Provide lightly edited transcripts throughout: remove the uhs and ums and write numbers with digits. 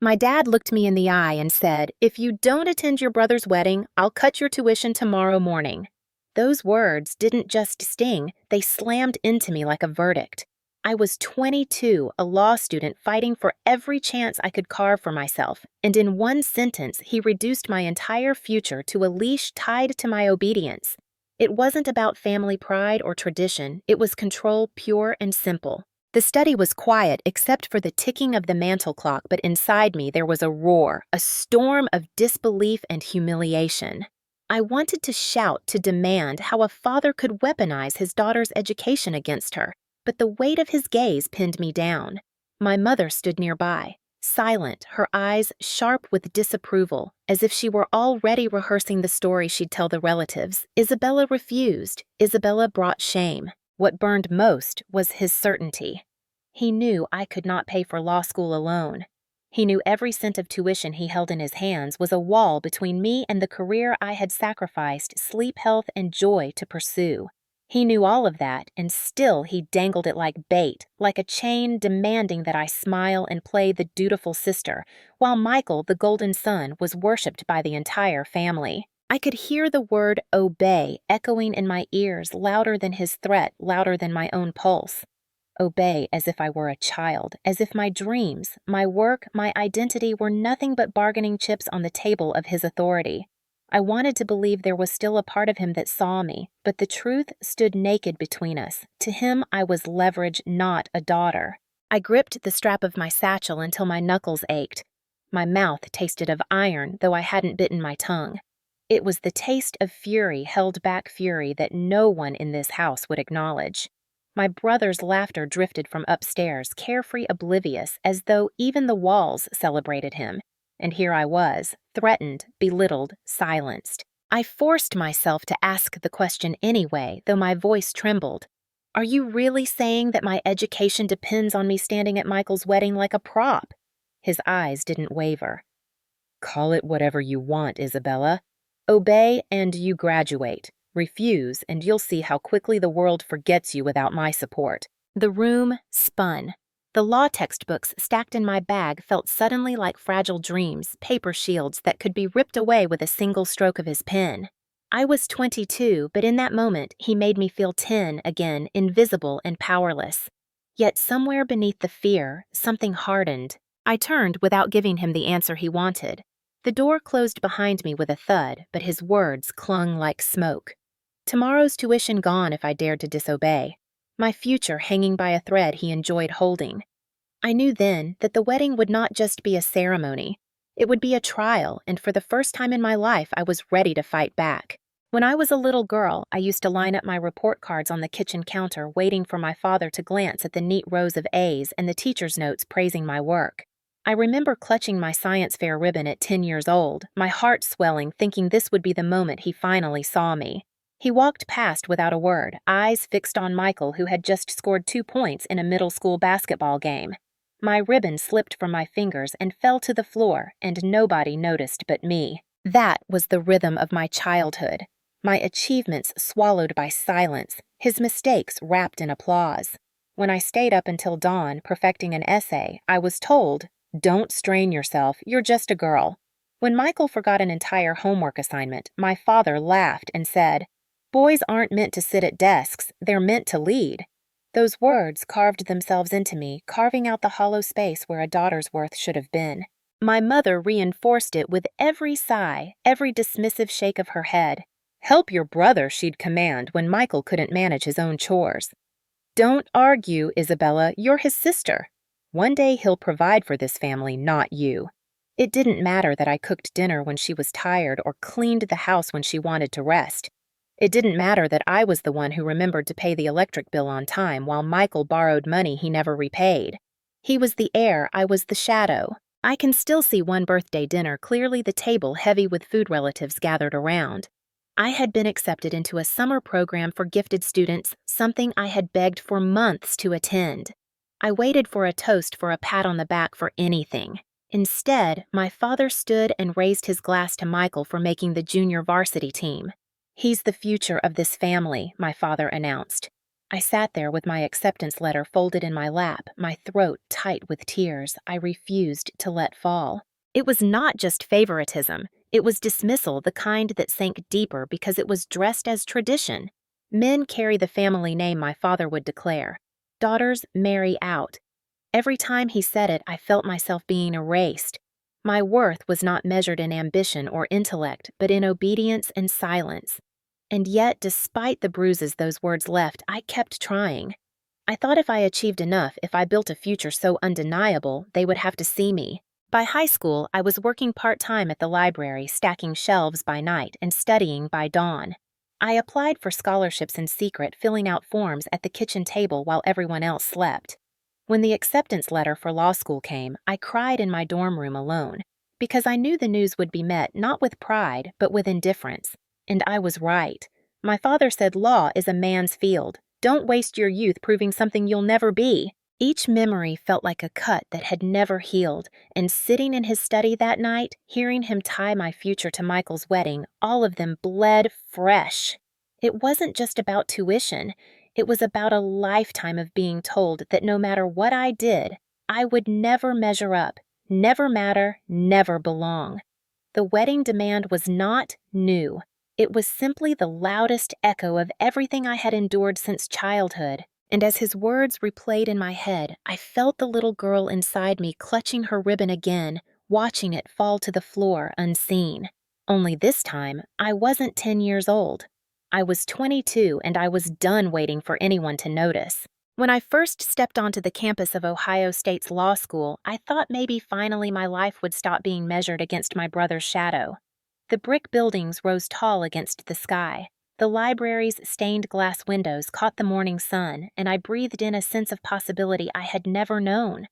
My dad looked me in the eye and said, "If you don't attend your brother's wedding, I'll cut your tuition tomorrow morning." Those words didn't just sting, they slammed into me like a verdict. I was 22, a law student fighting for every chance I could carve for myself, and in one sentence, he reduced my entire future to a leash tied to my obedience. It wasn't about family pride or tradition, it was control pure and simple. The study was quiet except for the ticking of the mantel clock, but inside me there was a roar, a storm of disbelief and humiliation. I wanted to shout, to demand how a father could weaponize his daughter's education against her, but the weight of his gaze pinned me down. My mother stood nearby, silent, her eyes sharp with disapproval, as if she were already rehearsing the story she'd tell the relatives. Isabella refused. Isabella brought shame. What burned most was his certainty. He knew I could not pay for law school alone. He knew every cent of tuition he held in his hands was a wall between me and the career I had sacrificed sleep, health, and joy to pursue. He knew all of that, and still he dangled it like bait, like a chain demanding that I smile and play the dutiful sister, while Michael, the golden son, was worshipped by the entire family. I could hear the word obey echoing in my ears, louder than his threat, louder than my own pulse. Obey as if I were a child, as if my dreams, my work, my identity were nothing but bargaining chips on the table of his authority. I wanted to believe there was still a part of him that saw me, but the truth stood naked between us. To him, I was leverage, not a daughter. I gripped the strap of my satchel until my knuckles ached. My mouth tasted of iron, though I hadn't bitten my tongue. It was the taste of fury, held back fury, that no one in this house would acknowledge. My brother's laughter drifted from upstairs, carefree, oblivious, as though even the walls celebrated him. And here I was, threatened, belittled, silenced. I forced myself to ask the question anyway, though my voice trembled. "Are you really saying that my education depends on me standing at Michael's wedding like a prop?" His eyes didn't waver. "Call it whatever you want, Isabella. Obey and you graduate. Refuse and you'll see how quickly the world forgets you without my support." The room spun. The law textbooks stacked in my bag felt suddenly like fragile dreams, paper shields that could be ripped away with a single stroke of his pen. I was 22, but in that moment he made me feel 10 again, invisible and powerless. Yet somewhere beneath the fear, something hardened. I turned without giving him the answer he wanted. The door closed behind me with a thud, but his words clung like smoke. Tomorrow's tuition gone if I dared to disobey. My future hanging by a thread he enjoyed holding. I knew then that the wedding would not just be a ceremony. It would be a trial, and for the first time in my life I was ready to fight back. When I was a little girl, I used to line up my report cards on the kitchen counter, waiting for my father to glance at the neat rows of A's and the teacher's notes praising my work. I remember clutching my science fair ribbon at 10 years old, my heart swelling, thinking this would be the moment he finally saw me. He walked past without a word, eyes fixed on Michael, who had just scored 2 points in a middle school basketball game. My ribbon slipped from my fingers and fell to the floor, and nobody noticed but me. That was the rhythm of my childhood. My achievements swallowed by silence, his mistakes wrapped in applause. When I stayed up until dawn perfecting an essay, I was told, "Don't strain yourself, you're just a girl." When Michael forgot an entire homework assignment, my father laughed and said, "Boys aren't meant to sit at desks, they're meant to lead." Those words carved themselves into me, carving out the hollow space where a daughter's worth should have been. My mother reinforced it with every sigh, every dismissive shake of her head. "Help your brother," she'd command when Michael couldn't manage his own chores. "Don't argue, Isabella, you're his sister. One day he'll provide for this family, not you." It didn't matter that I cooked dinner when she was tired or cleaned the house when she wanted to rest. It didn't matter that I was the one who remembered to pay the electric bill on time while Michael borrowed money he never repaid. He was the heir, I was the shadow. I can still see one birthday dinner, clearly the table heavy with food relatives gathered around. I had been accepted into a summer program for gifted students, something I had begged for months to attend. I waited for a toast, for a pat on the back, for anything. Instead, my father stood and raised his glass to Michael for making the junior varsity team. "He's the future of this family," my father announced. I sat there with my acceptance letter folded in my lap, my throat tight with tears I refused to let fall. It was not just favoritism. It was dismissal, the kind that sank deeper because it was dressed as tradition. Men carry the family name my father would declare. Daughters marry out. Every time he said it, I felt myself being erased. My worth was not measured in ambition or intellect, but in obedience and silence. And yet, despite the bruises those words left, I kept trying. I thought if I achieved enough, if I built a future so undeniable, they would have to see me. By high school, I was working part-time at the library, stacking shelves by night and studying by dawn. I applied for scholarships in secret, filling out forms at the kitchen table while everyone else slept. When the acceptance letter for law school came, I cried in my dorm room alone, because I knew the news would be met not with pride, but with indifference. And I was right. My father said law is a man's field. Don't waste your youth proving something you'll never be. Each memory felt like a cut that had never healed, and sitting in his study that night, hearing him tie my future to Michael's wedding, all of them bled fresh. It wasn't just about tuition. It was about a lifetime of being told that no matter what I did, I would never measure up, never matter, never belong. The wedding demand was not new. It was simply the loudest echo of everything I had endured since childhood, and as his words replayed in my head, I felt the little girl inside me clutching her ribbon again, watching it fall to the floor unseen. Only this time, I wasn't 10 years old. I was 22, and I was done waiting for anyone to notice. When I first stepped onto the campus of Ohio State's law school, I thought maybe finally my life would stop being measured against my brother's shadow. The brick buildings rose tall against the sky. The library's stained glass windows caught the morning sun, and I breathed in a sense of possibility I had never known.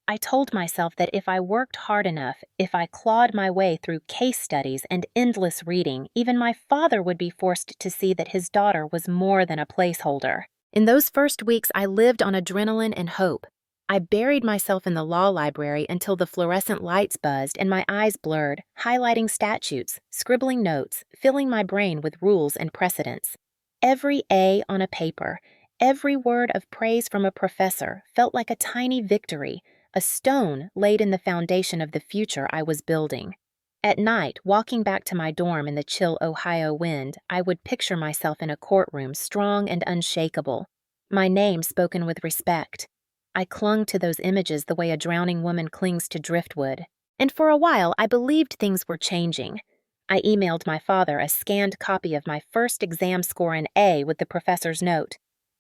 I told myself that if I worked hard enough, if I clawed my way through case studies and endless reading, even my father would be forced to see that his daughter was more than a placeholder. In those first weeks, I lived on adrenaline and hope. I buried myself in the law library until the fluorescent lights buzzed and my eyes blurred, highlighting statutes, scribbling notes, filling my brain with rules and precedents. Every A on a paper, every word of praise from a professor felt like a tiny victory, a stone laid in the foundation of the future I was building. At night, walking back to my dorm in the chill Ohio wind, I would picture myself in a courtroom strong and unshakable, my name spoken with respect. I clung to those images the way a drowning woman clings to driftwood. And for a while, I believed things were changing. I emailed my father a scanned copy of my first exam score, an A, with the professor's note.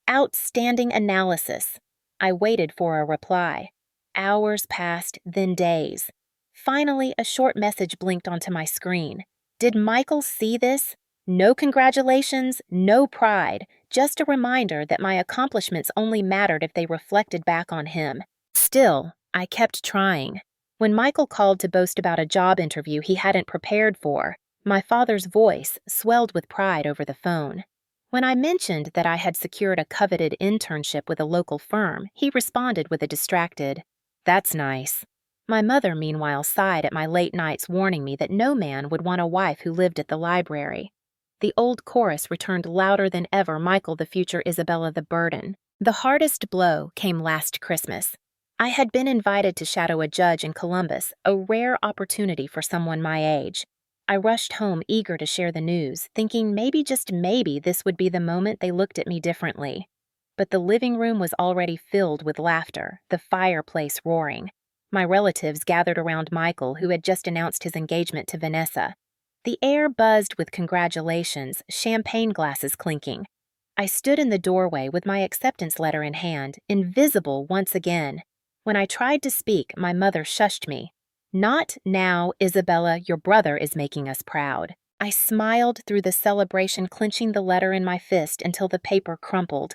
Outstanding analysis. I waited for a reply. Hours passed, then days. Finally, a short message blinked onto my screen. Did Michael see this? No congratulations, no pride, just a reminder that my accomplishments only mattered if they reflected back on him. Still, I kept trying. When Michael called to boast about a job interview he hadn't prepared for, my father's voice swelled with pride over the phone. When I mentioned that I had secured a coveted internship with a local firm, he responded with a distracted, "That's nice." My mother, meanwhile, sighed at my late nights, warning me that no man would want a wife who lived at the library. The old chorus returned louder than ever, Michael the future, Isabella the burden. The hardest blow came last Christmas. I had been invited to shadow a judge in Columbus, a rare opportunity for someone my age. I rushed home eager to share the news, thinking maybe, just maybe, this would be the moment they looked at me differently. But the living room was already filled with laughter, the fireplace roaring. My relatives gathered around Michael, who had just announced his engagement to Vanessa. The air buzzed with congratulations, champagne glasses clinking. I stood in the doorway with my acceptance letter in hand, invisible once again. When I tried to speak, my mother shushed me. "Not now, Isabella, your brother is making us proud." I smiled through the celebration, clenching the letter in my fist until the paper crumpled.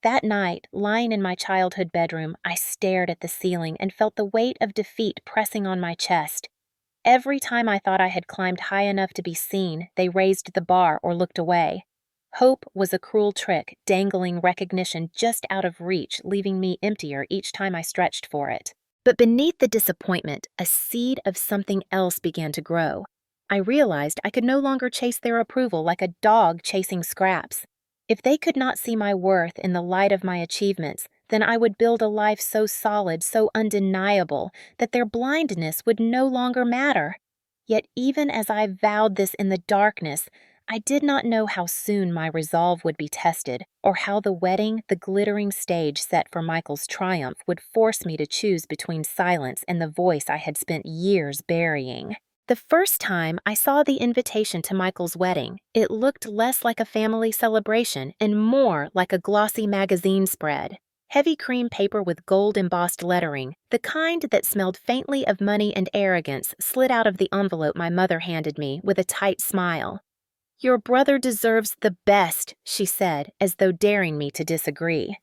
That night, lying in my childhood bedroom, I stared at the ceiling and felt the weight of defeat pressing on my chest. Every time I thought I had climbed high enough to be seen, they raised the bar or looked away. Hope was a cruel trick, dangling recognition just out of reach, leaving me emptier each time I stretched for it. But beneath the disappointment, a seed of something else began to grow. I realized I could no longer chase their approval like a dog chasing scraps. If they could not see my worth in the light of my achievements, then I would build a life so solid, so undeniable, that their blindness would no longer matter. Yet even as I vowed this in the darkness, I did not know how soon my resolve would be tested, or how the wedding, the glittering stage set for Michael's triumph, would force me to choose between silence and the voice I had spent years burying. The first time I saw the invitation to Michael's wedding, it looked less like a family celebration and more like a glossy magazine spread. Heavy cream paper with gold-embossed lettering, the kind that smelled faintly of money and arrogance, slid out of the envelope my mother handed me with a tight smile. "Your brother deserves the best," she said, as though daring me to disagree.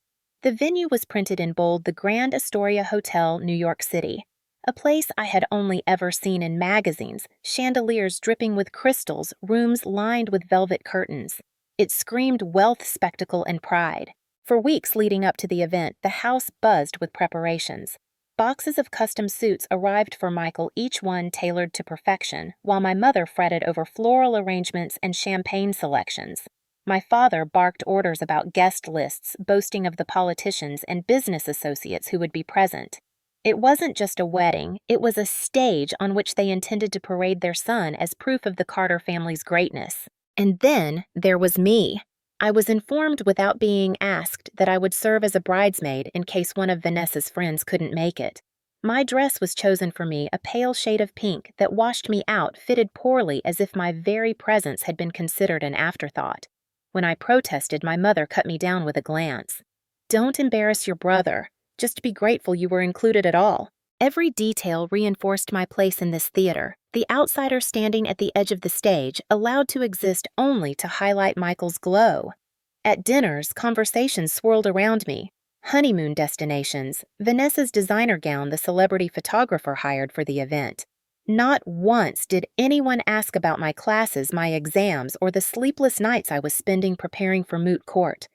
The venue was printed in bold, "The Grand Astoria Hotel, New York City," a place I had only ever seen in magazines, chandeliers dripping with crystals, rooms lined with velvet curtains. It screamed wealth, spectacle, and pride. For weeks leading up to the event, the house buzzed with preparations. Boxes of custom suits arrived for Michael, each one tailored to perfection, while my mother fretted over floral arrangements and champagne selections. My father barked orders about guest lists, boasting of the politicians and business associates who would be present. It wasn't just a wedding, it was a stage on which they intended to parade their son as proof of the Carter family's greatness. And then there was me. I was informed without being asked that I would serve as a bridesmaid in case one of Vanessa's friends couldn't make it. My dress was chosen for me, a pale shade of pink that washed me out, fitted poorly, as if my very presence had been considered an afterthought. When I protested, my mother cut me down with a glance. "Don't embarrass your brother. Just be grateful you were included at all." Every detail reinforced my place in this theater, the outsider standing at the edge of the stage, allowed to exist only to highlight Michael's glow. At dinners, conversations swirled around me. Honeymoon destinations, Vanessa's designer gown the celebrity photographer hired for the event. Not once did anyone ask about my classes, my exams, or the sleepless nights I was spending preparing for moot court.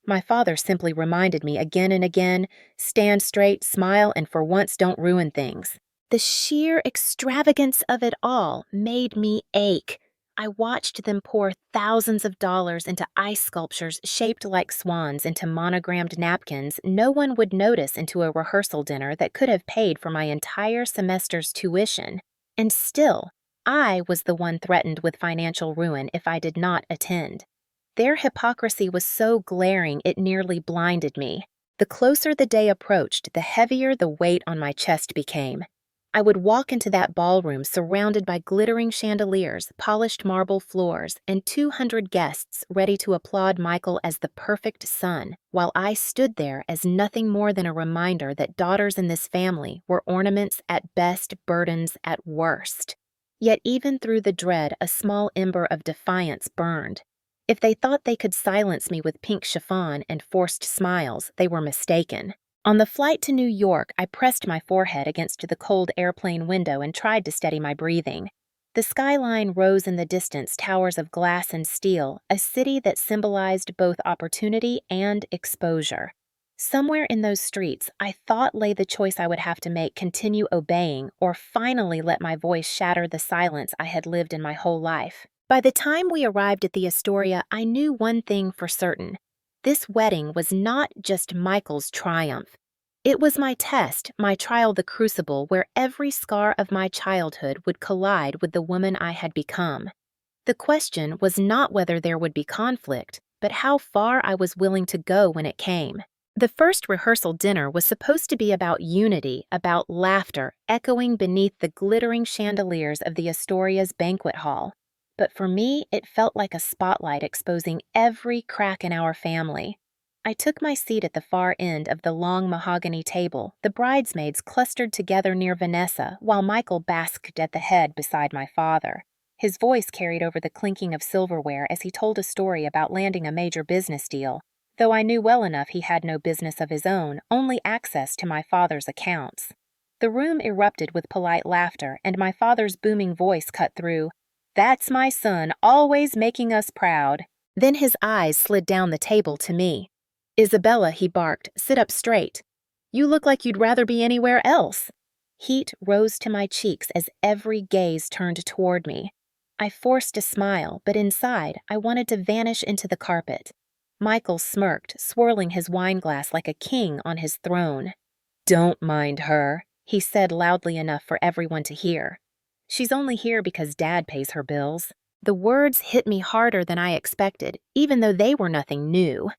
My father simply reminded me again and again, "Stand straight, smile, and for once don't ruin things." The sheer extravagance of it all made me ache. I watched them pour thousands of dollars into ice sculptures shaped like swans, into monogrammed napkins no one would notice, into a rehearsal dinner that could have paid for my entire semester's tuition. And still, I was the one threatened with financial ruin if I did not attend. Their hypocrisy was so glaring it nearly blinded me. The closer the day approached, the heavier the weight on my chest became. I would walk into that ballroom surrounded by glittering chandeliers, polished marble floors, and 200 guests ready to applaud Michael as the perfect son, while I stood there as nothing more than a reminder that daughters in this family were ornaments at best, burdens at worst. Yet even through the dread, a small ember of defiance burned. If they thought they could silence me with pink chiffon and forced smiles, they were mistaken. On the flight to New York, I pressed my forehead against the cold airplane window and tried to steady my breathing. The skyline rose in the distance, towers of glass and steel, a city that symbolized both opportunity and exposure. Somewhere in those streets, I thought lay the choice I would have to make: continue obeying, or finally let my voice shatter the silence I had lived in my whole life. By the time we arrived at the Astoria, I knew one thing for certain. This wedding was not just Michael's triumph. It was my test, my trial, the crucible where every scar of my childhood would collide with the woman I had become. The question was not whether there would be conflict, but how far I was willing to go when it came. The first rehearsal dinner was supposed to be about unity, about laughter, echoing beneath the glittering chandeliers of the Astoria's banquet hall. But for me, it felt like a spotlight exposing every crack in our family. I took my seat at the far end of the long mahogany table, the bridesmaids clustered together near Vanessa, while Michael basked at the head beside my father. His voice carried over the clinking of silverware as he told a story about landing a major business deal, though I knew well enough he had no business of his own, only access to my father's accounts. The room erupted with polite laughter, and my father's booming voice cut through, "That's my son, always making us proud." Then his eyes slid down the table to me. "Isabella," he barked, "sit up straight. You look like you'd rather be anywhere else." Heat rose to my cheeks as every gaze turned toward me. I forced a smile, but inside I wanted to vanish into the carpet. Michael smirked, swirling his wineglass like a king on his throne. "Don't mind her," he said loudly enough for everyone to hear. "She's only here because Dad pays her bills." The words hit me harder than I expected, even though they were nothing new.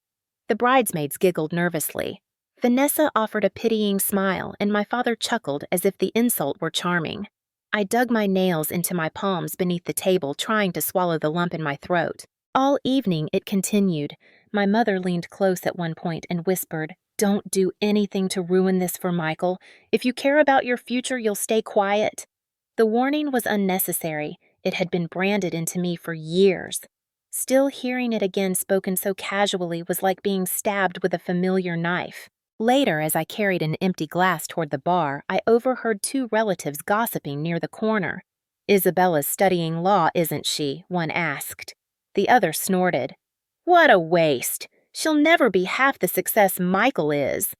The bridesmaids giggled nervously. Vanessa offered a pitying smile, and my father chuckled as if the insult were charming. I dug my nails into my palms beneath the table, trying to swallow the lump in my throat. All evening it continued. My mother leaned close at one point and whispered, "Don't do anything to ruin this for Michael. If you care about your future, you'll stay quiet." The warning was unnecessary. It had been branded into me for years. Still hearing it again spoken so casually was like being stabbed with a familiar knife. Later, as I carried an empty glass toward the bar, I overheard two relatives gossiping near the corner. "Isabella's studying law, isn't she?" one asked. The other snorted. "What a waste! She'll never be half the success Michael is."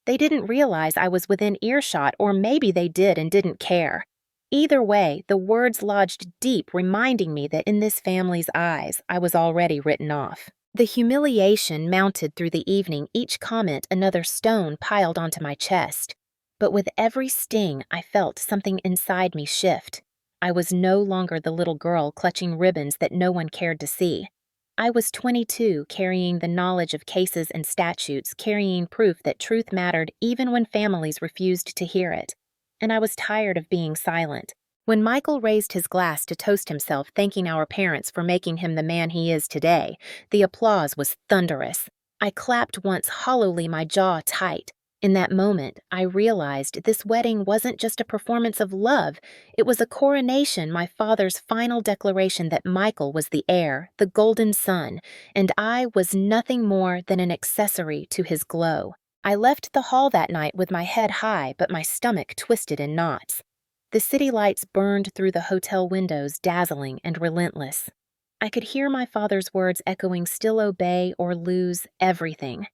They didn't realize I was within earshot, or maybe they did and didn't care. Either way, the words lodged deep, reminding me that in this family's eyes, I was already written off. The humiliation mounted through the evening, each comment another stone piled onto my chest. But with every sting, I felt something inside me shift. I was no longer the little girl clutching ribbons that no one cared to see. I was 22, carrying the knowledge of cases and statutes, carrying proof that truth mattered even when families refused to hear it. And I was tired of being silent. When Michael raised his glass to toast himself, thanking our parents for making him the man he is today, the applause was thunderous. I clapped once, hollowly, my jaw tight. In that moment, I realized this wedding wasn't just a performance of love. It was a coronation, my father's final declaration that Michael was the heir, the golden son, and I was nothing more than an accessory to his glow. I left the hall that night with my head high, but my stomach twisted in knots. The city lights burned through the hotel windows, dazzling and relentless. I could hear my father's words echoing, "Still obey or lose everything."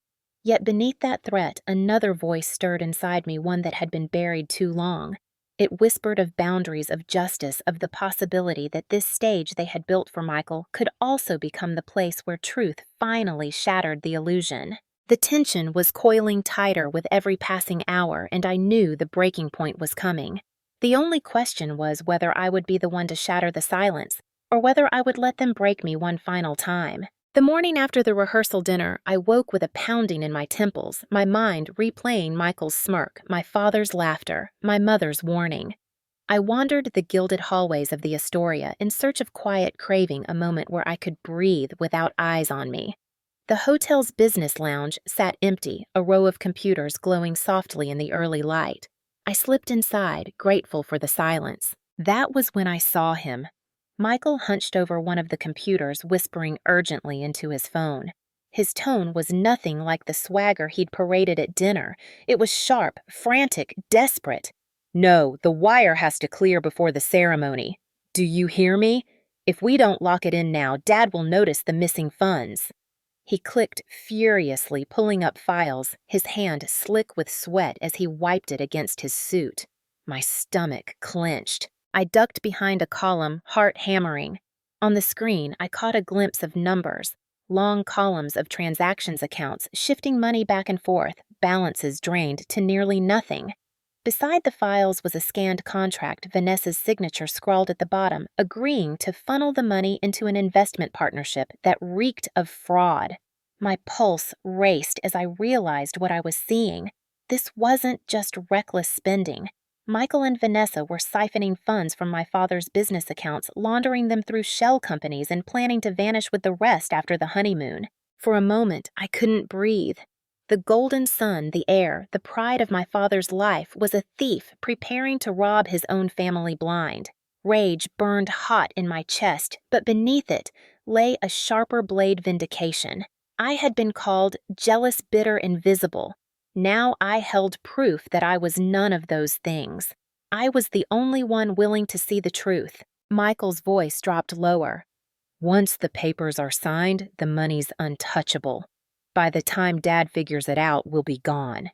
Yet beneath that threat, another voice stirred inside me, one that had been buried too long. It whispered of boundaries, of justice, of the possibility that this stage they had built for Michael could also become the place where truth finally shattered the illusion. The tension was coiling tighter with every passing hour, and I knew the breaking point was coming. The only question was whether I would be the one to shatter the silence, or whether I would let them break me one final time. The morning after the rehearsal dinner, I woke with a pounding in my temples, my mind replaying Michael's smirk, my father's laughter, my mother's warning. I wandered the gilded hallways of the Astoria in search of quiet, craving a moment where I could breathe without eyes on me. The hotel's business lounge sat empty, a row of computers glowing softly in the early light. I slipped inside, grateful for the silence. That was when I saw him. Michael hunched over one of the computers, whispering urgently into his phone. His tone was nothing like the swagger he'd paraded at dinner. It was sharp, frantic, desperate. "No, the wire has to clear before the ceremony. Do you hear me? If we don't lock it in now, Dad will notice the missing funds." He clicked furiously, pulling up files, his hand slick with sweat as he wiped it against his suit. My stomach clenched. I ducked behind a column, heart hammering. On the screen, I caught a glimpse of numbers, long columns of transactions accounts, shifting money back and forth, balances drained to nearly nothing. Beside the files was a scanned contract, Vanessa's signature scrawled at the bottom, agreeing to funnel the money into an investment partnership that reeked of fraud. My pulse raced as I realized what I was seeing. This wasn't just reckless spending. Michael and Vanessa were siphoning funds from my father's business accounts, laundering them through shell companies and planning to vanish with the rest after the honeymoon. For a moment, I couldn't breathe. The golden son, the heir, the pride of my father's life, was a thief preparing to rob his own family blind. Rage burned hot in my chest, but beneath it lay a sharper blade vindication. I had been called jealous, bitter, invisible. Now I held proof that I was none of those things. I was the only one willing to see the truth. Michael's voice dropped lower. "Once the papers are signed, the money's untouchable. By the time Dad figures it out, we'll be gone."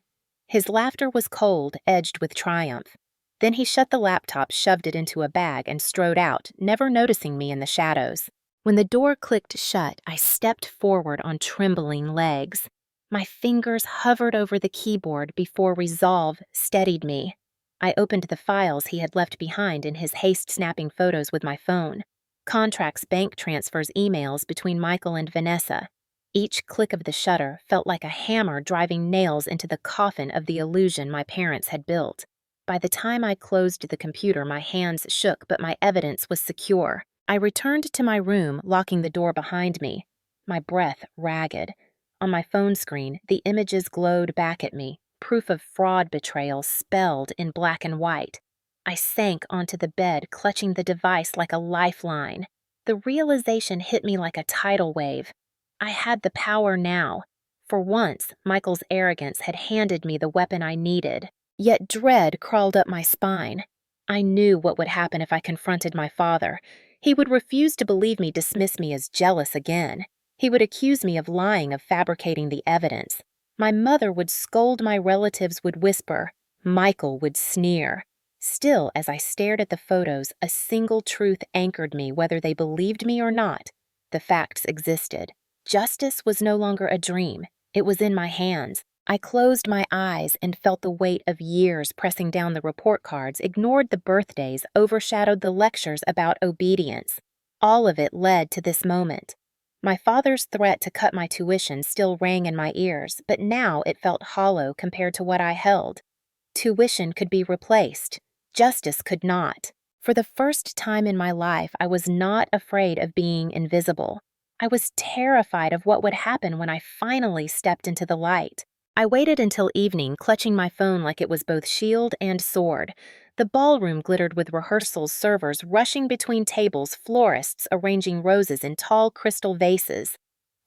His laughter was cold, edged with triumph. Then he shut the laptop, shoved it into a bag, and strode out, never noticing me in the shadows. When the door clicked shut, I stepped forward on trembling legs. My fingers hovered over the keyboard before resolve steadied me. I opened the files he had left behind in his haste snapping photos with my phone. Contracts, bank transfers, emails between Michael and Vanessa. Each click of the shutter felt like a hammer driving nails into the coffin of the illusion my parents had built. By the time I closed the computer, my hands shook, but my evidence was secure. I returned to my room, locking the door behind me, my breath ragged. On my phone screen, the images glowed back at me, proof of fraud betrayal spelled in black and white. I sank onto the bed, clutching the device like a lifeline. The realization hit me like a tidal wave. I had the power now. For once, Michael's arrogance had handed me the weapon I needed. Yet dread crawled up my spine. I knew what would happen if I confronted my father. He would refuse to believe me, dismiss me as jealous again. He would accuse me of lying, of fabricating the evidence. My mother would scold, my relatives would whisper. Michael would sneer. Still, as I stared at the photos, a single truth anchored me, whether they believed me or not. The facts existed. Justice was no longer a dream. It was in my hands. I closed my eyes and felt the weight of years pressing down the report cards, ignored the birthdays, overshadowed the lectures about obedience. All of it led to this moment. My father's threat to cut my tuition still rang in my ears, but now it felt hollow compared to what I held. Tuition could be replaced. Justice could not. For the first time in my life, I was not afraid of being invisible. I was terrified of what would happen when I finally stepped into the light. I waited until evening, clutching my phone like it was both shield and sword. The ballroom glittered with rehearsals, servers rushing between tables, florists arranging roses in tall crystal vases.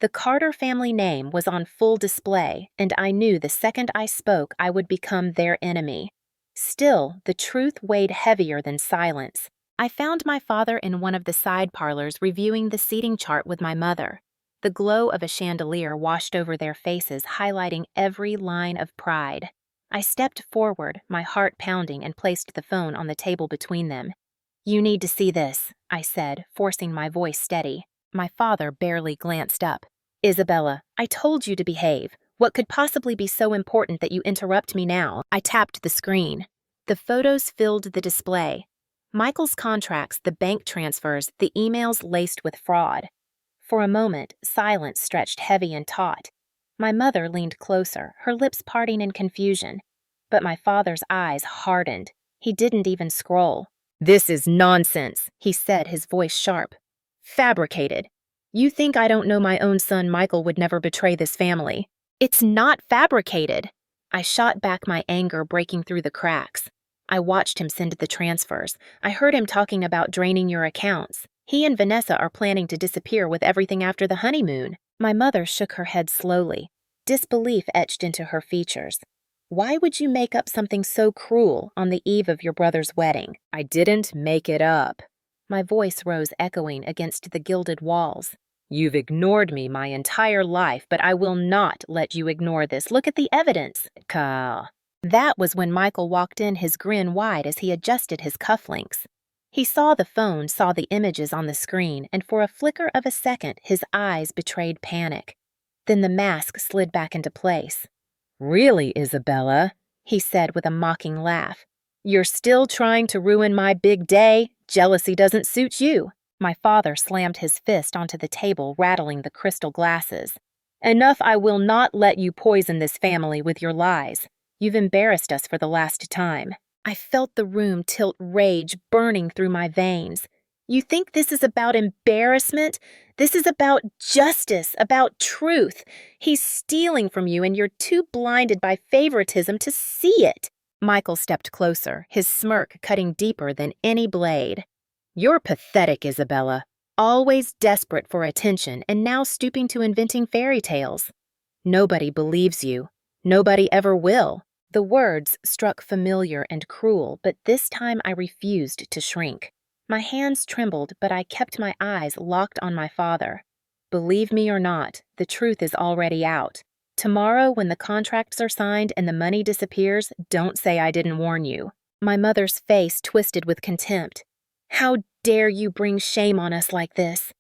The Carter family name was on full display, and I knew the second I spoke I would become their enemy. Still, the truth weighed heavier than silence. I found my father in one of the side parlors reviewing the seating chart with my mother. The glow of a chandelier washed over their faces, highlighting every line of pride. I stepped forward, my heart pounding, and placed the phone on the table between them. "You need to see this," I said, forcing my voice steady. My father barely glanced up. "Isabella, I told you to behave. What could possibly be so important that you interrupt me now?" I tapped the screen. The photos filled the display. Michael's contracts, the bank transfers, the emails laced with fraud. For a moment, silence stretched heavy and taut. My mother leaned closer, her lips parting in confusion. But my father's eyes hardened. He didn't even scroll. "This is nonsense," he said, his voice sharp. "Fabricated. You think I don't know my own son Michael would never betray this family? It's not fabricated." I shot back, my anger breaking through the cracks. I watched him send the transfers. I heard him talking about draining your accounts. He and Vanessa are planning to disappear with everything after the honeymoon. My mother shook her head slowly. Disbelief etched into her features. "Why would you make up something so cruel on the eve of your brother's wedding?" "I didn't make it up." My voice rose, echoing against the gilded walls. "You've ignored me my entire life, but I will not let you ignore this. Look at the evidence." That was when Michael walked in, his grin wide as he adjusted his cufflinks. He saw the phone, saw the images on the screen, and for a flicker of a second, his eyes betrayed panic. Then the mask slid back into place. "Really, Isabella?" he said with a mocking laugh. "You're still trying to ruin my big day? Jealousy doesn't suit you." My father slammed his fist onto the table, rattling the crystal glasses. "Enough, I will not let you poison this family with your lies. You've embarrassed us for the last time." I felt the room tilt, rage burning through my veins. "You think this is about embarrassment? This is about justice, about truth. He's stealing from you, and you're too blinded by favoritism to see it." Michael stepped closer, his smirk cutting deeper than any blade. "You're pathetic, Isabella. Always desperate for attention, and now stooping to inventing fairy tales. Nobody believes you. Nobody ever will." The words struck familiar and cruel, but this time I refused to shrink. My hands trembled, but I kept my eyes locked on my father. "Believe me or not, the truth is already out. Tomorrow, when the contracts are signed and the money disappears, don't say I didn't warn you." My mother's face twisted with contempt. "How dare you bring shame on us like this?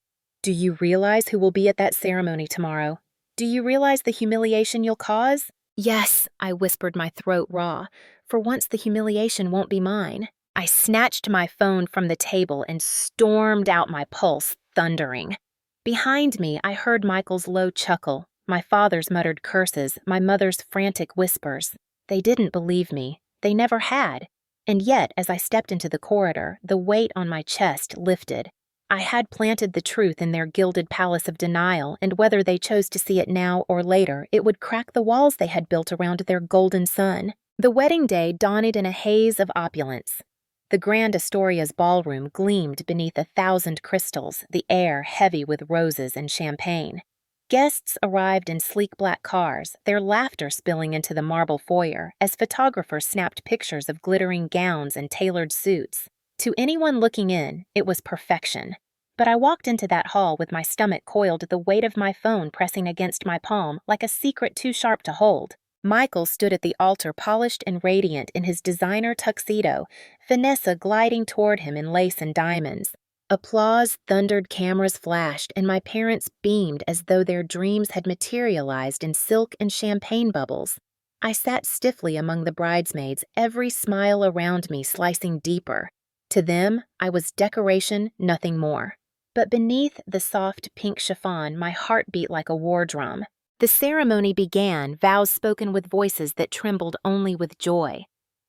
Do you realize who will be at that ceremony tomorrow? Do you realize the humiliation you'll cause? Yes, I whispered, my throat raw. For once, the humiliation won't be mine. I snatched my phone from the table and stormed out, my pulse thundering. Behind me, I heard Michael's low chuckle, my father's muttered curses, my mother's frantic whispers. They didn't believe me. They never had. And yet, as I stepped into the corridor, the weight on my chest lifted. I had planted the truth in their gilded palace of denial, and whether they chose to see it now or later, it would crack the walls they had built around their golden sun. The wedding day dawned in a haze of opulence. The Grand Astoria's ballroom gleamed beneath 1,000 crystals, the air heavy with roses and champagne. Guests arrived in sleek black cars, their laughter spilling into the marble foyer as photographers snapped pictures of glittering gowns and tailored suits. To anyone looking in, it was perfection. But I walked into that hall with my stomach coiled, the weight of my phone pressing against my palm like a secret too sharp to hold. Michael stood at the altar, polished and radiant in his designer tuxedo, Vanessa gliding toward him in lace and diamonds. Applause thundered, cameras flashed, and my parents beamed as though their dreams had materialized in silk and champagne bubbles. I sat stiffly among the bridesmaids, every smile around me slicing deeper. To them, I was decoration, nothing more. But beneath the soft pink chiffon, my heart beat like a war drum. The ceremony began, vows spoken with voices that trembled only with joy.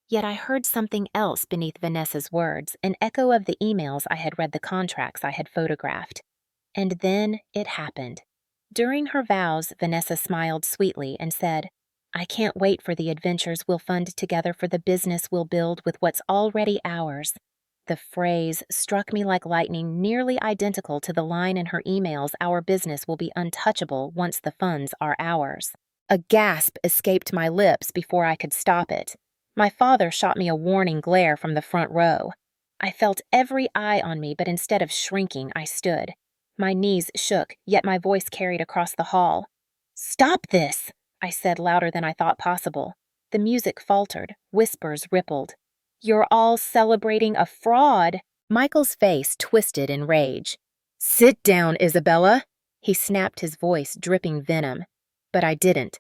Yet I heard something else beneath Vanessa's words, an echo of the emails I had read, the contracts I had photographed. And then it happened. During her vows, Vanessa smiled sweetly and said, "I can't wait for the adventures we'll fund together, for the business we'll build with what's already ours." The phrase struck me like lightning, nearly identical to the line in her emails, "Our business will be untouchable once the funds are ours." A gasp escaped my lips before I could stop it. My father shot me a warning glare from the front row. I felt every eye on me, but instead of shrinking, I stood. My knees shook, yet my voice carried across the hall. "Stop this!" I said louder than I thought possible. The music faltered, whispers rippled. "You're all celebrating a fraud." Michael's face twisted in rage. "Sit down, Isabella." He snapped, his voice dripping venom. But I didn't.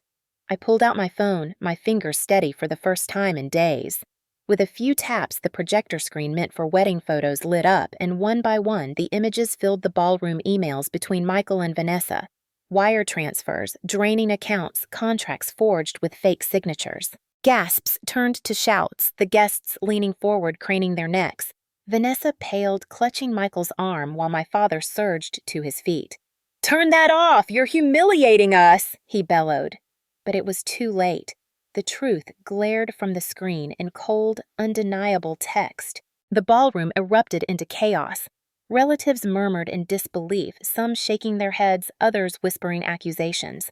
I pulled out my phone, my fingers steady for the first time in days. With a few taps, the projector screen meant for wedding photos lit up, and one by one, the images filled the ballroom emails between Michael and Vanessa. Wire transfers, draining accounts, contracts forged with fake signatures. Gasps turned to shouts, the guests leaning forward, craning their necks. Vanessa paled, clutching Michael's arm while my father surged to his feet. "Turn that off! You're humiliating us!" he bellowed. But it was too late. The truth glared from the screen in cold, undeniable text. The ballroom erupted into chaos. Relatives murmured in disbelief, some shaking their heads, others whispering accusations.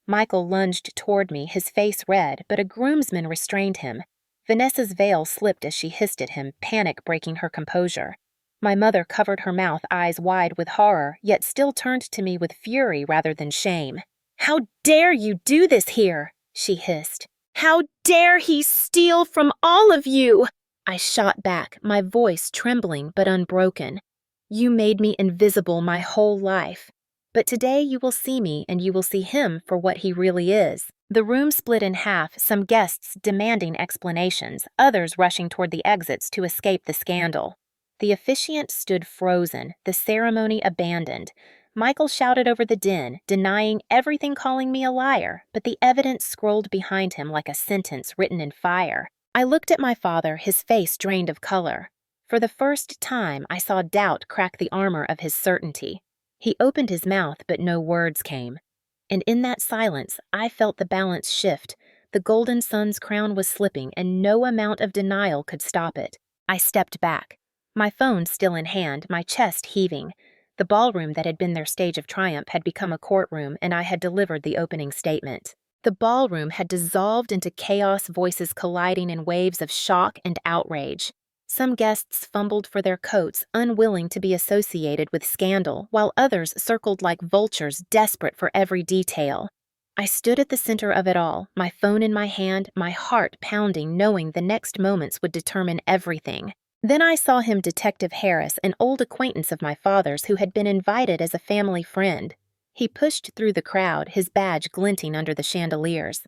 Michael lunged toward me, his face red, but a groomsman restrained him. Vanessa's veil slipped as she hissed at him, panic breaking her composure. My mother covered her mouth, eyes wide with horror, yet still turned to me with fury rather than shame. "How dare you do this here?" she hissed. "How dare he steal from all of you?" I shot back, my voice trembling but unbroken. "You made me invisible my whole life. But today you will see me and you will see him for what he really is." The room split in half, some guests demanding explanations, others rushing toward the exits to escape the scandal. The officiant stood frozen, the ceremony abandoned. Michael shouted over the din, denying everything, calling me a liar, but the evidence scrolled behind him like a sentence written in fire. I looked at my father, his face drained of color. For the first time, I saw doubt crack the armor of his certainty. He opened his mouth, but no words came. And in that silence, I felt the balance shift. The golden sun's crown was slipping, and no amount of denial could stop it. I stepped back, my phone still in hand, my chest heaving. The ballroom that had been their stage of triumph had become a courtroom, and I had delivered the opening statement. The ballroom had dissolved into chaos, voices colliding in waves of shock and outrage. Some guests fumbled for their coats, unwilling to be associated with scandal, while others circled like vultures, desperate for every detail. I stood at the center of it all, my phone in my hand, my heart pounding, knowing the next moments would determine everything. Then I saw him Detective Harris, an old acquaintance of my father's who had been invited as a family friend. He pushed through the crowd, his badge glinting under the chandeliers.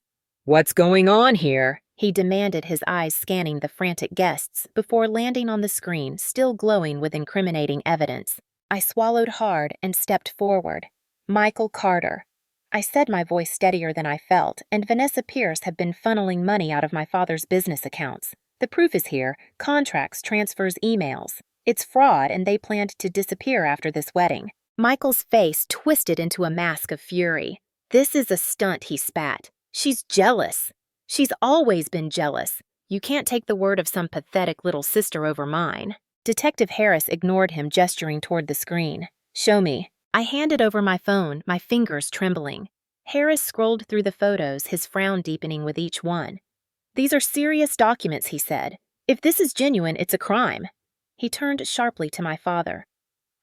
What's going on here? He demanded, his eyes scanning the frantic guests before landing on the screen, still glowing with incriminating evidence. I swallowed hard and stepped forward. Michael Carter. I said, my voice steadier than I felt, and Vanessa Pierce had been funneling money out of my father's business accounts. The proof is here: contracts, transfers, emails. It's fraud, and they planned to disappear after this wedding. Michael's face twisted into a mask of fury. This is a stunt, he spat. She's jealous. She's always been jealous. You can't take the word of some pathetic little sister over mine. Detective Harris ignored him, gesturing toward the screen. Show me. I handed over my phone, my fingers trembling. Harris scrolled through the photos, his frown deepening with each one. These are serious documents, he said. If this is genuine, it's a crime. He turned sharply to my father.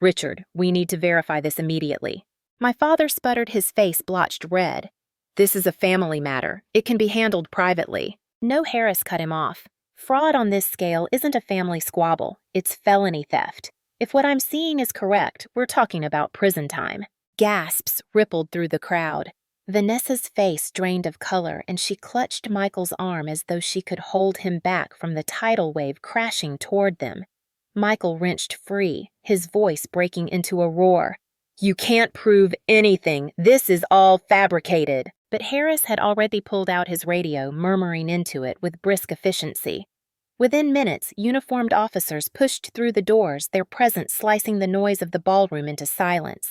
Richard, we need to verify this immediately. My father sputtered, his face blotched red. This is a family matter. It can be handled privately. No, Harris cut him off. Fraud on this scale isn't a family squabble. It's felony theft. If what I'm seeing is correct, we're talking about prison time. Gasps rippled through the crowd. Vanessa's face drained of color, and she clutched Michael's arm as though she could hold him back from the tidal wave crashing toward them. Michael wrenched free, his voice breaking into a roar. You can't prove anything. This is all fabricated. But Harris had already pulled out his radio, murmuring into it with brisk efficiency. Within minutes, uniformed officers pushed through the doors, their presence slicing the noise of the ballroom into silence.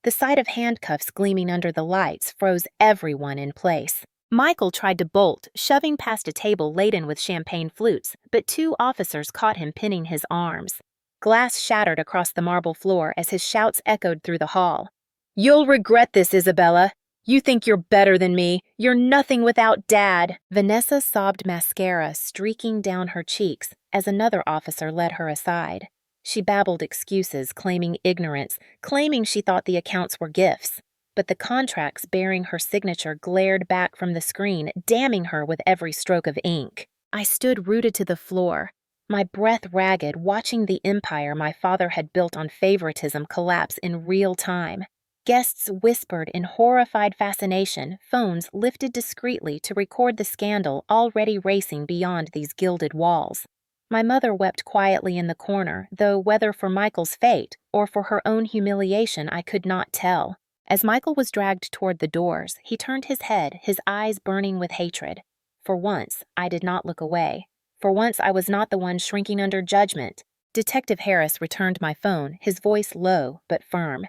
The sight of handcuffs gleaming under the lights froze everyone in place. Michael tried to bolt, shoving past a table laden with champagne flutes, but two officers caught him, pinning his arms. Glass shattered across the marble floor as his shouts echoed through the hall. You'll regret this, Isabella. You think you're better than me. You're nothing without Dad. Vanessa sobbed, mascara streaking down her cheeks as another officer led her aside. She babbled excuses, claiming ignorance, claiming she thought the accounts were gifts. But the contracts bearing her signature glared back from the screen, damning her with every stroke of ink. I stood rooted to the floor, my breath ragged, watching the empire my father had built on favoritism collapse in real time. Guests whispered in horrified fascination, phones lifted discreetly to record the scandal already racing beyond these gilded walls. My mother wept quietly in the corner, though whether for Michael's fate or for her own humiliation I could not tell. As Michael was dragged toward the doors, he turned his head, his eyes burning with hatred. For once, I did not look away. For once, I was not the one shrinking under judgment. Detective Harris returned my phone, his voice low but firm.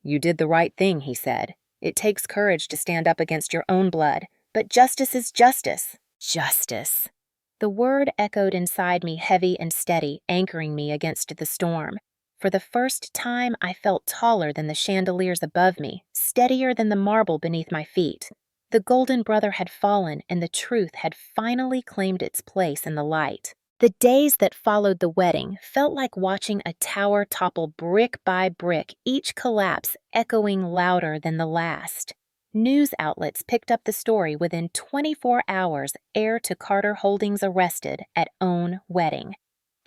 You did the right thing, he said. It takes courage to stand up against your own blood, but justice is justice. Justice. The word echoed inside me, heavy and steady, anchoring me against the storm. For the first time, I felt taller than the chandeliers above me, steadier than the marble beneath my feet. The Golden Brother had fallen, and the truth had finally claimed its place in the light. The days that followed the wedding felt like watching a tower topple brick by brick, each collapse echoing louder than the last. News outlets picked up the story within 24 hours, heir to Carter Holdings arrested at own wedding.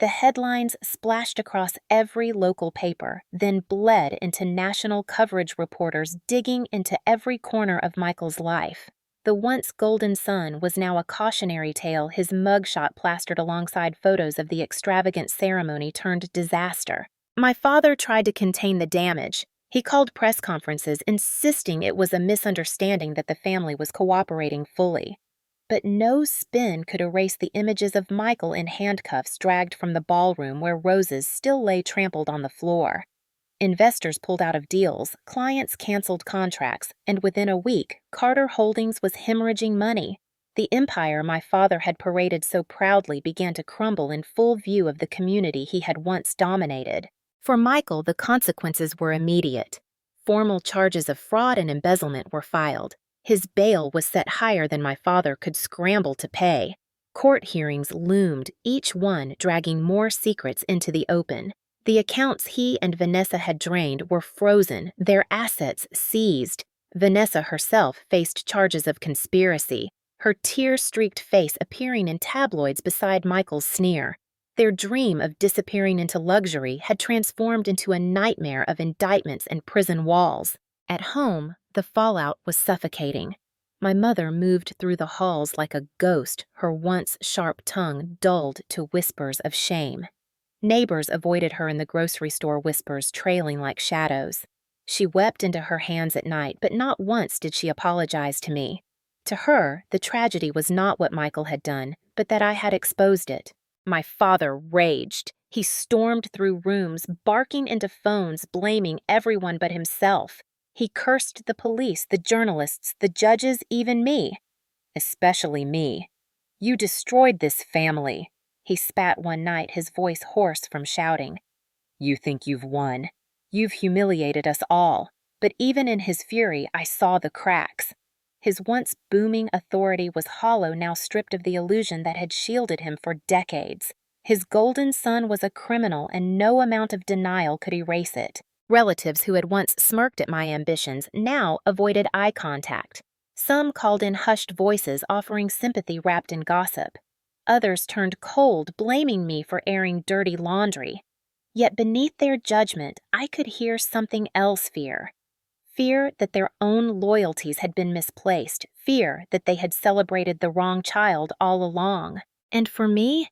The headlines splashed across every local paper, then bled into national coverage reporters digging into every corner of Michael's life. The once golden son was now a cautionary tale, his mugshot plastered alongside photos of the extravagant ceremony turned disaster. My father tried to contain the damage. He called press conferences, insisting it was a misunderstanding, that the family was cooperating fully. But no spin could erase the images of Michael in handcuffs dragged from the ballroom where roses still lay trampled on the floor. Investors pulled out of deals, clients canceled contracts, and within a week, Carter Holdings was hemorrhaging money. The empire my father had paraded so proudly began to crumble in full view of the community he had once dominated. For Michael, the consequences were immediate. Formal charges of fraud and embezzlement were filed. His bail was set higher than my father could scramble to pay. Court hearings loomed, each one dragging more secrets into the open. The accounts he and Vanessa had drained were frozen, their assets seized. Vanessa herself faced charges of conspiracy, her tear-streaked face appearing in tabloids beside Michael's sneer. Their dream of disappearing into luxury had transformed into a nightmare of indictments and prison walls. At home, the fallout was suffocating. My mother moved through the halls like a ghost, her once sharp tongue dulled to whispers of shame. Neighbors avoided her in the grocery store, whispers trailing like shadows. She wept into her hands at night, but not once did she apologize to me. To her, the tragedy was not what Michael had done, but that I had exposed it. My father raged. He stormed through rooms, barking into phones, blaming everyone but himself. He cursed the police, the journalists, the judges, even me. Especially me. "You destroyed this family," he spat one night, his voice hoarse from shouting. "You think you've won. You've humiliated us all." But even in his fury, I saw the cracks. His once booming authority was hollow, now stripped of the illusion that had shielded him for decades. His golden son was a criminal, and no amount of denial could erase it. Relatives who had once smirked at my ambitions now avoided eye contact. Some called in hushed voices, offering sympathy wrapped in gossip. Others turned cold, blaming me for airing dirty laundry. Yet beneath their judgment, I could hear something else: fear. Fear that their own loyalties had been misplaced, fear that they had celebrated the wrong child all along. And for me,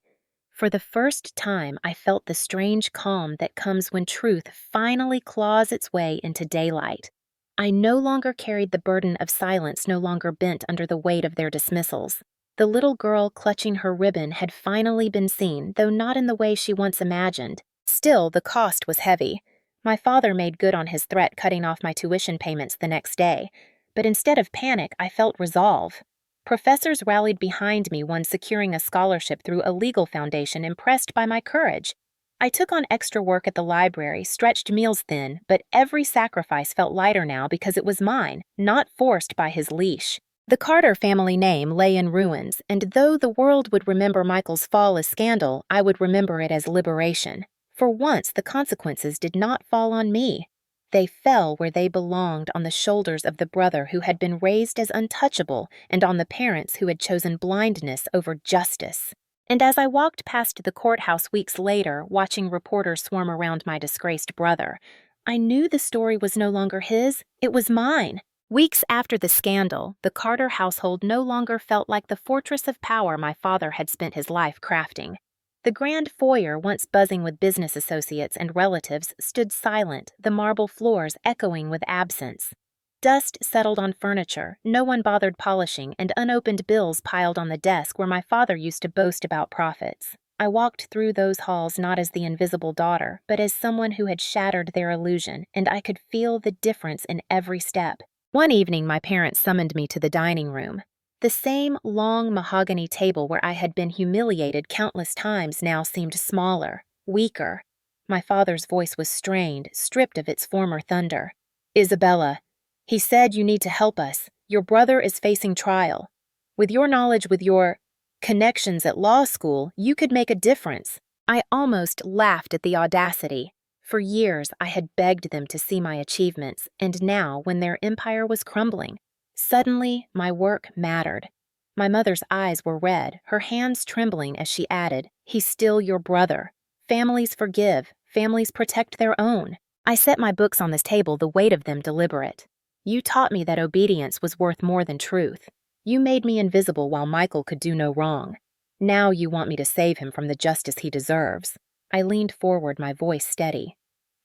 for the first time, I felt the strange calm that comes when truth finally claws its way into daylight. I no longer carried the burden of silence, no longer bent under the weight of their dismissals. The little girl clutching her ribbon had finally been seen, though not in the way she once imagined. Still, the cost was heavy. My father made good on his threat, cutting off my tuition payments the next day. But instead of panic, I felt resolve. Professors rallied behind me, one securing a scholarship through a legal foundation, impressed by my courage. I took on extra work at the library, stretched meals thin, but every sacrifice felt lighter now because it was mine, not forced by his leash. The Carter family name lay in ruins, and though the world would remember Michael's fall as scandal, I would remember it as liberation. For once, the consequences did not fall on me. They fell where they belonged, on the shoulders of the brother who had been raised as untouchable and on the parents who had chosen blindness over justice. And as I walked past the courthouse weeks later, watching reporters swarm around my disgraced brother, I knew the story was no longer his, it was mine. Weeks after the scandal, the Carter household no longer felt like the fortress of power my father had spent his life crafting. The grand foyer, once buzzing with business associates and relatives, stood silent, the marble floors echoing with absence. Dust settled on furniture, no one bothered polishing, and unopened bills piled on the desk where my father used to boast about profits. I walked through those halls not as the invisible daughter, but as someone who had shattered their illusion, and I could feel the difference in every step. One evening, my parents summoned me to the dining room. The same long mahogany table where I had been humiliated countless times now seemed smaller, weaker. My father's voice was strained, stripped of its former thunder. "Isabella, he said you need to help us. Your brother is facing trial. With your knowledge, with your connections at law school, you could make a difference." I almost laughed at the audacity. For years, I had begged them to see my achievements, and now, when their empire was crumbling, suddenly my work mattered. My mother's eyes were red, her hands trembling as she added, "He's still your brother. Families forgive, families protect their own." I set my books on this table, the weight of them deliberate. "You taught me that obedience was worth more than truth. You made me invisible while Michael could do no wrong. Now you want me to save him from the justice he deserves." I leaned forward, my voice steady.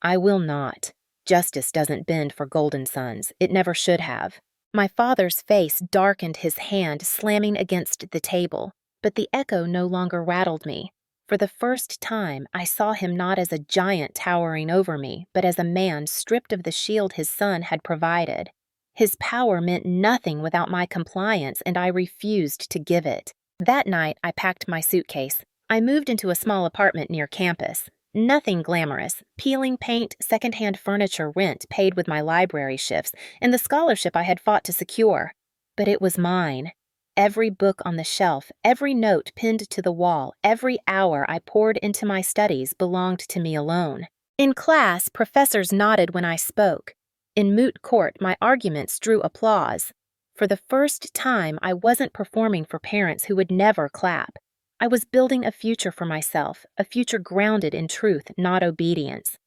"I will not. Justice doesn't bend for golden sons. It never should have." My father's face darkened, his hand slamming against the table, but the echo no longer rattled me. For the first time, I saw him not as a giant towering over me, but as a man stripped of the shield his son had provided. His power meant nothing without my compliance, and I refused to give it. That night, I packed my suitcase. I moved into a small apartment near campus. Nothing glamorous: peeling paint, secondhand furniture, rent paid with my library shifts, and the scholarship I had fought to secure. But it was mine. Every book on the shelf, every note pinned to the wall, every hour I poured into my studies belonged to me alone. In class, professors nodded when I spoke. In moot court, my arguments drew applause. For the first time, I wasn't performing for parents who would never clap. I was building a future for myself, a future grounded in truth, not obedience.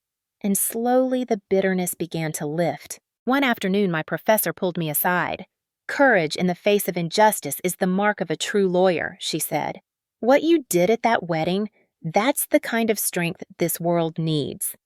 And slowly the bitterness began to lift. One afternoon, my professor pulled me aside. "Courage in the face of injustice is the mark of a true lawyer," she said. "What you did at that wedding, that's the kind of strength this world needs."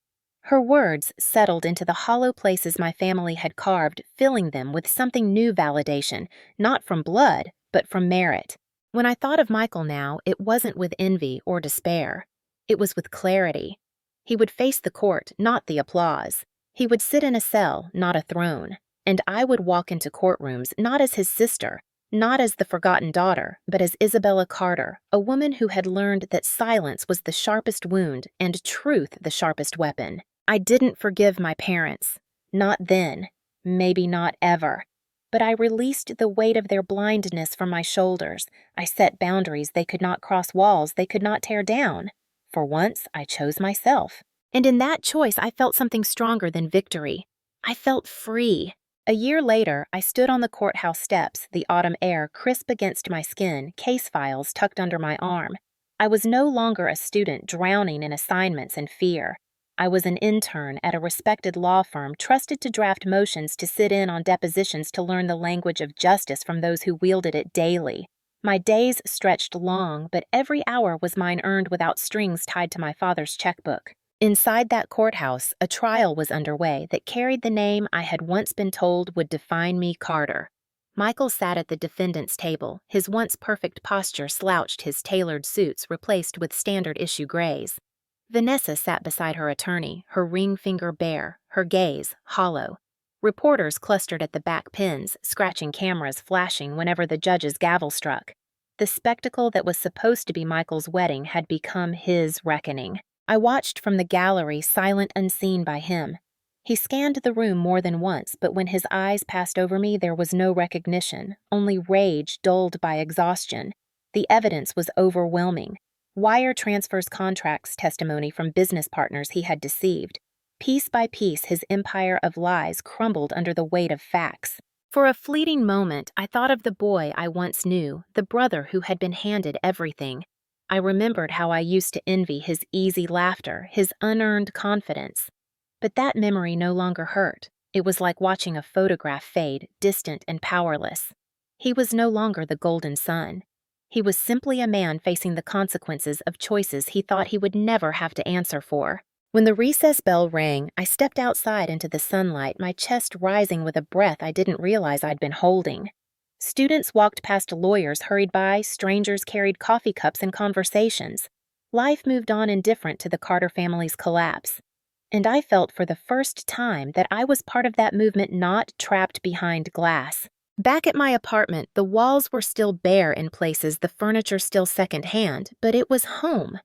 Her words settled into the hollow places my family had carved, filling them with something new validation, not from blood, but from merit. When I thought of Michael now, it wasn't with envy or despair. It was with clarity. He would face the court, not the applause. He would sit in a cell, not a throne. And I would walk into courtrooms not as his sister, not as the forgotten daughter, but as Isabella Carter, a woman who had learned that silence was the sharpest wound and truth the sharpest weapon. I didn't forgive my parents. Not then. Maybe not ever. But I released the weight of their blindness from my shoulders. I set boundaries they could not cross, walls they could not tear down. For once, I chose myself. And in that choice, I felt something stronger than victory. I felt free. A year later, I stood on the courthouse steps, the autumn air crisp against my skin, case files tucked under my arm. I was no longer a student drowning in assignments and fear. I was an intern at a respected law firm trusted to draft motions to sit in on depositions to learn the language of justice from those who wielded it daily. My days stretched long, but every hour was mine earned without strings tied to my father's checkbook. Inside that courthouse, a trial was underway that carried the name I had once been told would define me, Carter. Michael sat at the defendant's table, his once perfect posture slouched, his tailored suits replaced with standard-issue grays. Vanessa sat beside her attorney, her ring finger bare, her gaze hollow. Reporters clustered at the back pins, scratching cameras flashing whenever the judge's gavel struck. The spectacle that was supposed to be Michael's wedding had become his reckoning. I watched from the gallery, silent, unseen by him. He scanned the room more than once, but when his eyes passed over me, there was no recognition, only rage dulled by exhaustion. The evidence was overwhelming. Wire transfers contracts testimony from business partners he had deceived. Piece by piece, his empire of lies crumbled under the weight of facts. For a fleeting moment, I thought of the boy I once knew, the brother who had been handed everything. I remembered how I used to envy his easy laughter, his unearned confidence. But that memory no longer hurt. It was like watching a photograph fade, distant and powerless. He was no longer the golden son. He was simply a man facing the consequences of choices he thought he would never have to answer for. When the recess bell rang, I stepped outside into the sunlight, my chest rising with a breath I didn't realize I'd been holding. Students walked past, lawyers hurried by, strangers carried coffee cups and conversations. Life moved on indifferent to the Carter family's collapse. And I felt for the first time that I was part of that movement, not trapped behind glass. Back at my apartment, the walls were still bare in places, the furniture still secondhand, but it was home.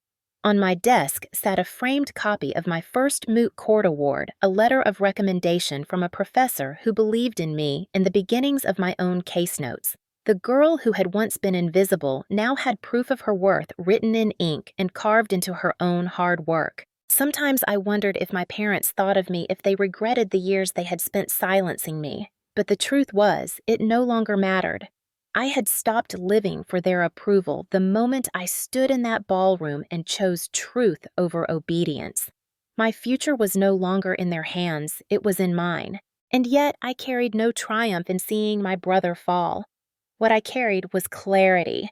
On my desk sat a framed copy of my first moot court award, a letter of recommendation from a professor who believed in me in the beginnings of my own case notes. The girl who had once been invisible now had proof of her worth written in ink and carved into her own hard work. Sometimes I wondered if my parents thought of me, if they regretted the years they had spent silencing me. But the truth was, it no longer mattered. I had stopped living for their approval the moment I stood in that ballroom and chose truth over obedience. My future was no longer in their hands, it was in mine. And yet I carried no triumph in seeing my brother fall. What I carried was clarity.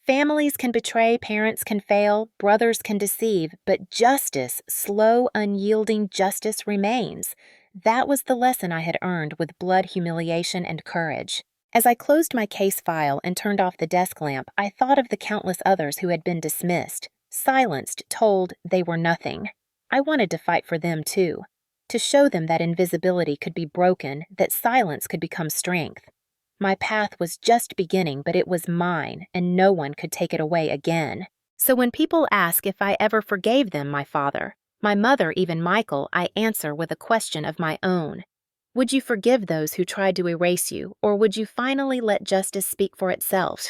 Families can betray, parents can fail, brothers can deceive, but justice, slow, unyielding justice, remains. That was the lesson I had earned with blood, humiliation, and courage. As I closed my case file and turned off the desk lamp, I thought of the countless others who had been dismissed, silenced, told they were nothing. I wanted to fight for them too, to show them that invisibility could be broken, that silence could become strength. My path was just beginning, but it was mine, and no one could take it away again. So when people ask if I ever forgave them, my father, my mother, even Michael, I answer with a question of my own. Would you forgive those who tried to erase you, or would you finally let justice speak for itself?